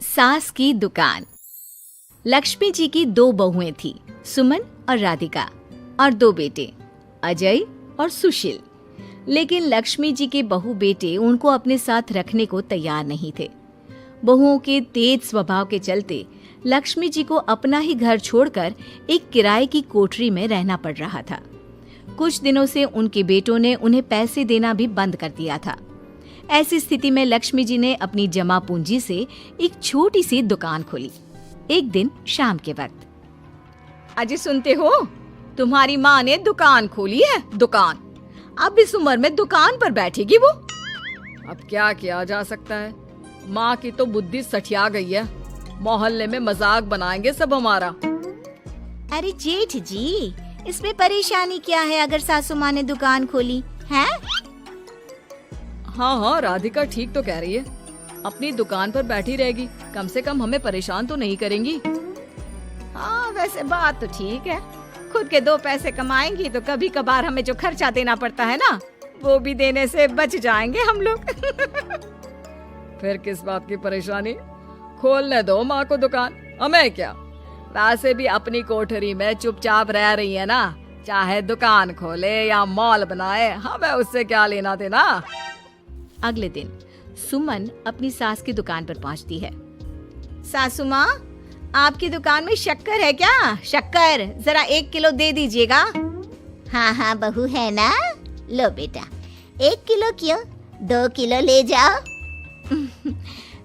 सास की दुकान। लक्ष्मी जी की दो बहुएं थी, सुमन और राधिका, और दो बेटे, अजय और सुशील। लेकिन लक्ष्मी जी के बहू बेटे उनको अपने साथ रखने को तैयार नहीं थे। बहुओं के तेज स्वभाव के चलते लक्ष्मी जी को अपना ही घर छोड़कर एक किराए की कोठरी में रहना पड़ रहा था। कुछ दिनों से उनके बेटों ने उन्हें पैसे देना भी बंद कर दिया था। ऐसी स्थिति में लक्ष्मी जी ने अपनी जमा पूंजी से एक छोटी सी दुकान खोली। एक दिन शाम के वक्त, अजय सुनते हो, तुम्हारी माँ ने दुकान खोली है। दुकान अब इस उम्र में दुकान पर बैठेगी वो। अब क्या किया जा सकता है, माँ की तो बुद्धि सठिया गई है। मोहल्ले में मजाक बनाएंगे सब हमारा। अरे जेठ जी, इसमें परेशानी क्या है अगर सासू माँ ने दुकान खोली है? हाँ, राधिका ठीक तो कह रही है। अपनी दुकान पर बैठी रहेगी, कम से कम हमें परेशान तो नहीं करेंगी। हाँ, वैसे बात तो ठीक है। खुद के दो पैसे कमाएंगी तो कभी कभार हमें जो खर्चा देना पड़ता है ना, वो भी देने से बच जाएंगे हम लोग। फिर किस बात की परेशानी, खोलने दो माँ को दुकान, हमें क्या। वैसे भी अपनी कोठरी में चुपचाप रह रही है ना, चाहे दुकान खोले या मॉल बनाए, हमें उससे क्या लेना देना। अगले दिन सुमन अपनी सास की दुकान पर पहुंचती है। सासू माँ, आपकी दुकान में शक्कर है क्या? शक्कर जरा 1 किलो दे दीजिएगा। हाँ हाँ बहू, है ना, लो बेटा, 1 किलो क्यों, 2 किलो ले जाओ।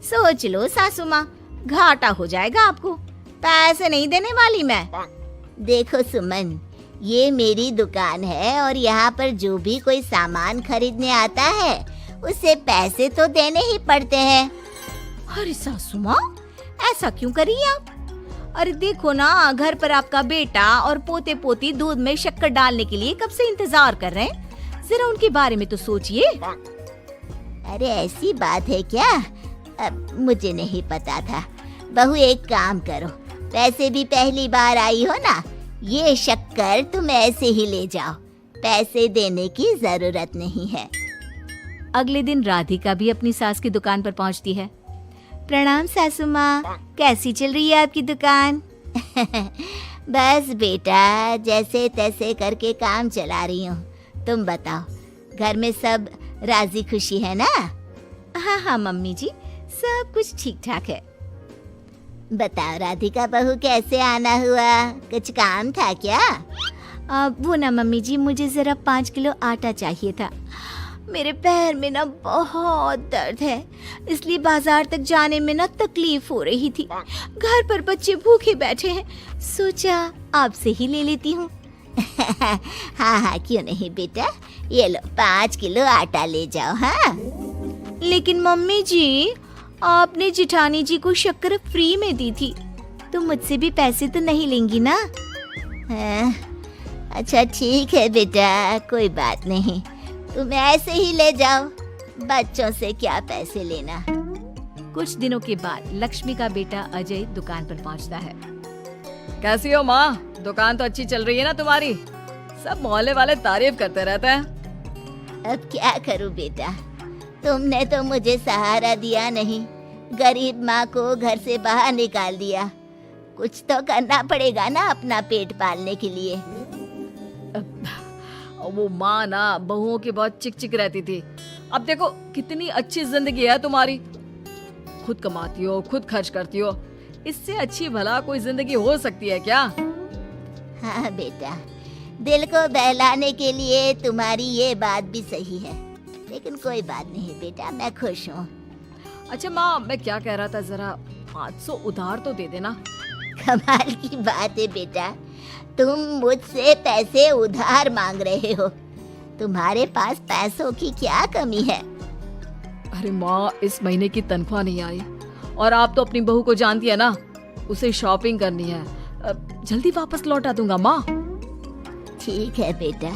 सोच लो सासू माँ, घाटा हो जाएगा आपको, पैसे नहीं देने वाली मैं। देखो सुमन, ये मेरी दुकान है और यहाँ पर जो भी कोई सामान खरीदने आता है उसे पैसे तो देने ही पड़ते हैं। अरे सासू माँ, ऐसा क्यों कर रही आप? अरे देखो ना, घर पर आपका बेटा और पोते पोती दूध में शक्कर डालने के लिए कब से इंतजार कर रहे हैं। जरा उनके बारे में तो सोचिए। अरे ऐसी बात है क्या? अब मुझे नहीं पता था। बहू एक काम करो, वैसे भी पहली बार आई हो ना, ये शक्कर तुम ऐसे ही ले जाओ, पैसे देने की जरूरत नहीं है। अगले दिन राधिका भी अपनी सास की दुकान पर पहुंचती है। प्रणाम सासू माँ, कैसी चल रही है आपकी दुकान? बस बेटा, जैसे तैसे करके काम चला रही हूँ। तुम बताओ, घर में सब राजी खुशी है ना? हाँ हाँ मम्मी जी, सब कुछ ठीक ठाक है। बताओ राधिका बहू, कैसे आना हुआ? कुछ काम था क्या? वो ना मम्मी जी, मुझे जरा 5 किलो आटा चाहिए था। मेरे पैर में ना बहुत दर्द है, इसलिए बाजार तक जाने में ना तकलीफ हो रही थी। घर पर बच्चे भूखे बैठे हैं, सोचा आपसे ही ले लेती हूँ। हाँ हाँ, क्यों नहीं बेटा, ये लो 5 किलो आटा ले जाओ। हाँ, लेकिन मम्मी जी, आपने जिठानी जी को शक्कर फ्री में दी थी, तो मुझसे भी पैसे तो नहीं लेंगी ना? हाँ, अच्छा ठीक है बेटा, कोई बात नहीं, तुम ऐसे ही ले जाओ, बच्चों से क्या पैसे लेना। कुछ दिनों के बाद लक्ष्मी का बेटा अजय दुकान पर पहुंचता है। कैसी हो माँ, दुकान तो अच्छी चल रही है ना तुम्हारी? सब मोहल्ले वाले तारीफ करते रहते हैं। अब क्या करूं बेटा, तुमने तो मुझे सहारा दिया नहीं, गरीब माँ को घर से बाहर निकाल दिया। कुछ तो करना पड़ेगा ना अपना पेट पालने के लिए। वो माँ ना बहुओं की बहुत चिक चिक रहती थी। अब देखो कितनी अच्छी जिंदगी है तुम्हारी, खुद कमाती हो, खुद खर्च करती हो। इससे अच्छी भला कोई जिंदगी हो सकती है क्या? हाँ बेटा, दिल को बहलाने के लिए तुम्हारी ये बात भी सही है, लेकिन कोई बात नहीं बेटा, मैं खुश हूँ। अच्छा माँ, मैं क्या कह रहा था, जरा 500 उधार तो दे देना। कमाल की बात है बेटा, तुम मुझसे पैसे उधार मांग रहे हो। तुम्हारे पास पैसों की क्या कमी है? अरे माँ, इस महीने की तनख्वाह नहीं आई और आप तो अपनी बहू को जानती है ना, उसे शॉपिंग करनी है। जल्दी वापस लौटा दूंगा माँ। ठीक है बेटा,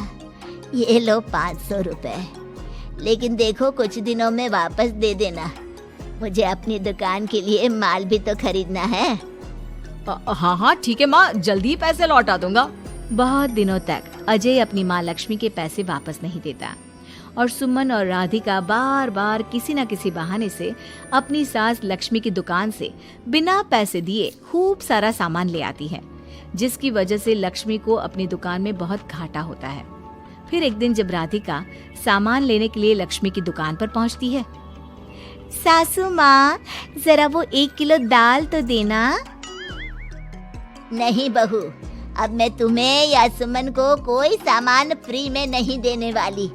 ये लो 500 रुपए, लेकिन देखो कुछ दिनों में वापस दे देना, मुझे अपनी दुकान के लिए माल भी तो खरीदना है। हाँ हाँ ठीक है माँ, जल्दी पैसे लौटा दूंगा। बहुत दिनों तक अजय अपनी माँ लक्ष्मी के पैसे वापस नहीं देता और सुमन और राधिका बार बार किसी न किसी बहाने से अपनी सास लक्ष्मी की दुकान से बिना पैसे दिए खूब सारा सामान ले आती है, जिसकी वजह से लक्ष्मी को अपनी दुकान में बहुत घाटा होता है। फिर एक दिन जब राधिका सामान लेने के लिए लक्ष्मी की दुकान पर पहुंचती है, सासू माँ, जरा वो 1 किलो दाल तो देना। नहीं बहू, अब मैं तुम्हें या सुमन को कोई सामान फ्री में नहीं देने वाली।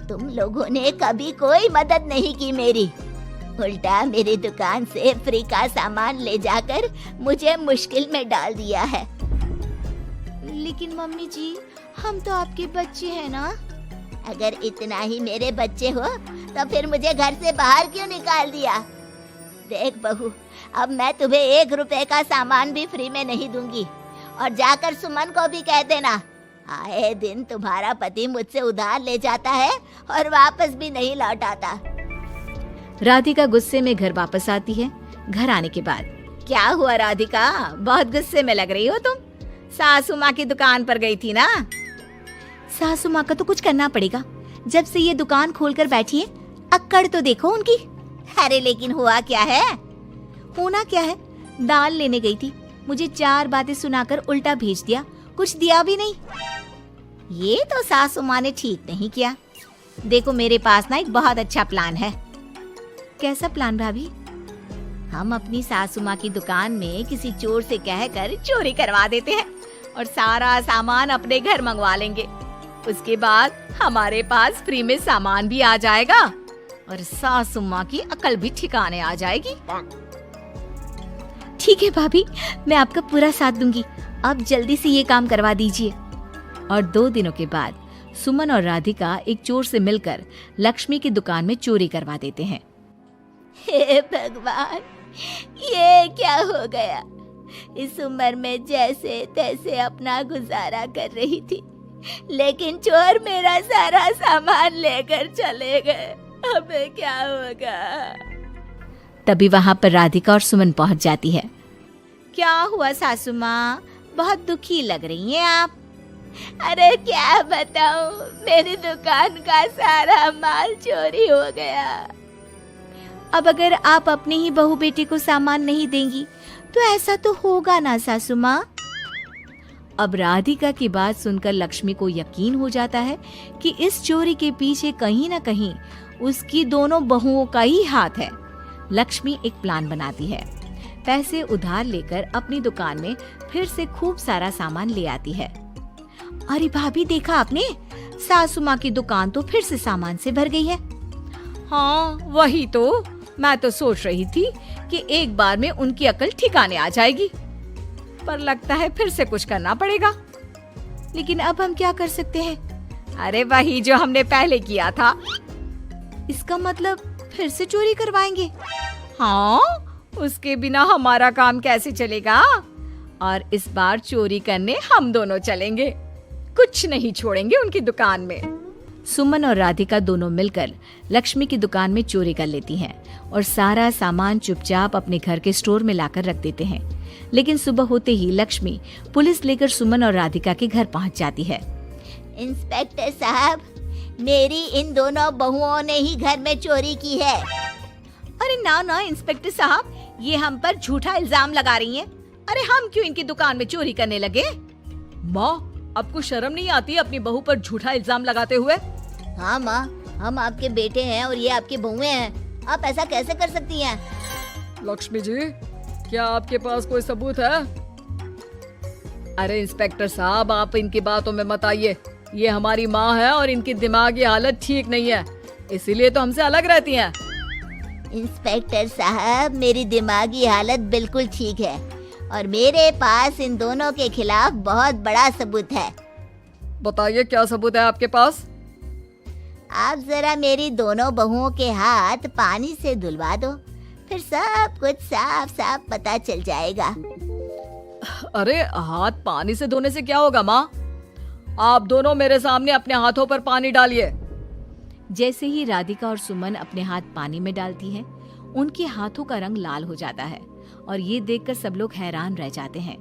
तुम लोगों ने कभी कोई मदद नहीं की मेरी, उल्टा मेरी दुकान से फ्री का सामान ले जाकर मुझे मुश्किल में डाल दिया है। लेकिन मम्मी जी, हम तो आपके बच्चे हैं ना। अगर इतना ही मेरे बच्चे हो तो फिर मुझे घर से बाहर क्यों निकाल दिया? देख बहू, अब मैं तुम्हें 1 रुपए का सामान भी फ्री में नहीं दूंगी। और जाकर सुमन को भी कह देना, आए दिन तुम्हारा पति मुझसे उधार ले जाता है और वापस भी नहीं लौट आता। राधिका गुस्से में घर वापस आती है। घर आने के बाद, क्या हुआ राधिका, बहुत गुस्से में लग रही हो तुम? सासू माँ की दुकान पर गई थी ना? सासू माँ का तो कुछ करना पड़ेगा, जब से ये दुकान खोलकर बैठी है। अक्कड़ तो देखो उनकी। अरे लेकिन हुआ क्या है? होना क्या है, दाल लेने गई थी, मुझे 4 बातें सुनाकर उल्टा भेज दिया, कुछ दिया भी नहीं। ये तो सासू माँ ने ठीक नहीं किया। देखो मेरे पास ना एक बहुत अच्छा प्लान है। कैसा प्लान भाभी? हम अपनी सासू माँ की दुकान में किसी चोर से कहकर चोरी करवा देते हैं और सारा सामान अपने घर मंगवा लेंगे। उसके बाद हमारे पास फ्री में सामान भी आ जाएगा और सासू माँ की अकल भी ठिकाने आ जाएगी। ठीक है भाभी, मैं आपका पूरा साथ दूंगी। आप जल्दी से ये काम करवा दीजिए। और 2 दिनों के बाद सुमन और राधिका एक चोर से मिलकर लक्ष्मी की दुकान में चोरी करवा देते हैं। हे भगवान, ये क्या हो गया? इस उम्र में जैसे तैसे अपना गुजारा कर रही थी, लेकिन चोर मेरा सारा सामान लेकर चले गए। अब क्या होगा? तभी वहाँ पर राधिका और सुमन पहुँच जाती है। क्या हुआ सासू माँ, बहुत दुखी लग रही हैं आप। अरे क्या बताऊं, मेरी दुकान का सारा माल चोरी हो गया। अब अगर आप अपने ही बहू बेटे को सामान नहीं देंगी तो ऐसा तो होगा ना सासू माँ। अब राधिका की बात सुनकर लक्ष्मी को यकीन हो जाता है कि इस चोरी के पीछे कहीं न कहीं उसकी दोनों बहुओं का ही हाथ है। लक्ष्मी एक प्लान बनाती है। पैसे उधार लेकर अपनी दुकान में फिर से खूब सारा सामान ले आती है। अरे भाभी, देखा आपने, सासू माँ की दुकान तो फिर से सामान से भर गई है। हाँ वही तो, मैं तो सोच रही थी कि एक बार में उनकी अकल ठिकाने आ जाएगी, पर लगता है फिर से कुछ करना पड़ेगा। लेकिन अब हम क्या कर सकते हैं? अरे वही जो हमने पहले किया था। इसका मतलब फिर से चोरी करवाएंगे? हाँ, उसके बिना हमारा काम कैसे चलेगा? और इस बार चोरी करने हम दोनों चलेंगे, कुछ नहीं छोड़ेंगे उनकी दुकान में। सुमन और राधिका दोनों मिलकर लक्ष्मी की दुकान में चोरी कर लेती हैं और सारा सामान चुपचाप अपने घर के स्टोर में लाकर रख देते हैं। लेकिन सुबह होते ही लक्ष्मी पुलिस लेकर सुमन और राधिका के घर पहुंच जाती है। इंस्पेक्टर साहब, मेरी इन दोनों बहुओं ने ही घर में चोरी की है। अरे ना ना इंस्पेक्टर साहब, ये हम पर झूठा इल्जाम लगा रही हैं। अरे हम क्यों इनकी दुकान में चोरी करने लगे? माँ, आपको शर्म नहीं आती अपनी बहू पर झूठा इल्जाम लगाते हुए? हाँ माँ, हम आपके बेटे हैं और ये आपकी बहुएं हैं, आप ऐसा कैसे कर सकती हैं? लक्ष्मी जी, क्या आपके पास कोई सबूत है? अरे इंस्पेक्टर साहब, आप इनकी बातों में मत आइए। ये हमारी माँ है और इनकी दिमागी हालत ठीक नहीं है, इसीलिए तो हमसे अलग रहती हैं। इंस्पेक्टर साहब, मेरी दिमागी हालत बिल्कुल ठीक है और मेरे पास इन दोनों के खिलाफ बहुत बड़ा सबूत है। बताइए, क्या सबूत है आपके पास? आप जरा मेरी दोनों बहुओं के हाथ पानी से धुलवा दो, फिर सब कुछ साफ साफ पता चल जाएगा। अरे हाथ पानी से धोने से क्या होगा माँ? आप दोनों मेरे सामने अपने हाथों पर पानी डालिए। जैसे ही राधिका और सुमन अपने हाथ पानी में डालती हैं, उनके हाथों का रंग लाल हो जाता है और ये देखकर सब लोग हैरान रह जाते हैं।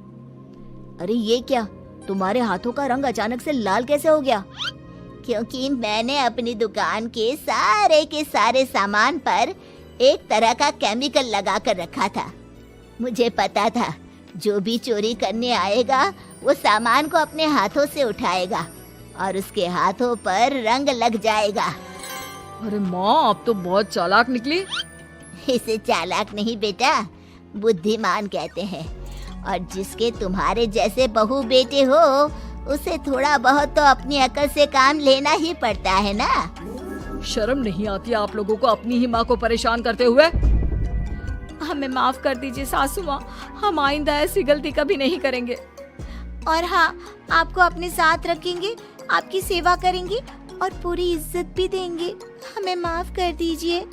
अरे ये क्या, तुम्हारे हाथों का रंग अचानक से लाल कैसे हो गया? क्योंकि मैंने अपनी दुकान के सारे सामान पर एक तरह का केमिकल लगा कर रखा था। मुझे पता था जो भी चोरी करने आएगा वो सामान को अपने हाथों से उठाएगा और उसके हाथों पर रंग लग जाएगा। अरे माँ, आप तो बहुत चालाक निकली। इसे चालाक नहीं बेटा, बुद्धिमान कहते हैं। और जिसके तुम्हारे जैसे बहू बेटे हो उसे थोड़ा बहुत तो अपनी अकल से काम लेना ही पड़ता है ना। शर्म नहीं आती आप लोगों को अपनी ही माँ को परेशान करते हुए? हमें माफ कर दीजिए सासू माँ, हम आइंदा ऐसी गलती कभी नहीं करेंगे। और हाँ, आपको अपने साथ रखेंगे, आपकी सेवा करेंगे और पूरी इज्जत भी देंगे। हमें माफ कर दीजिए।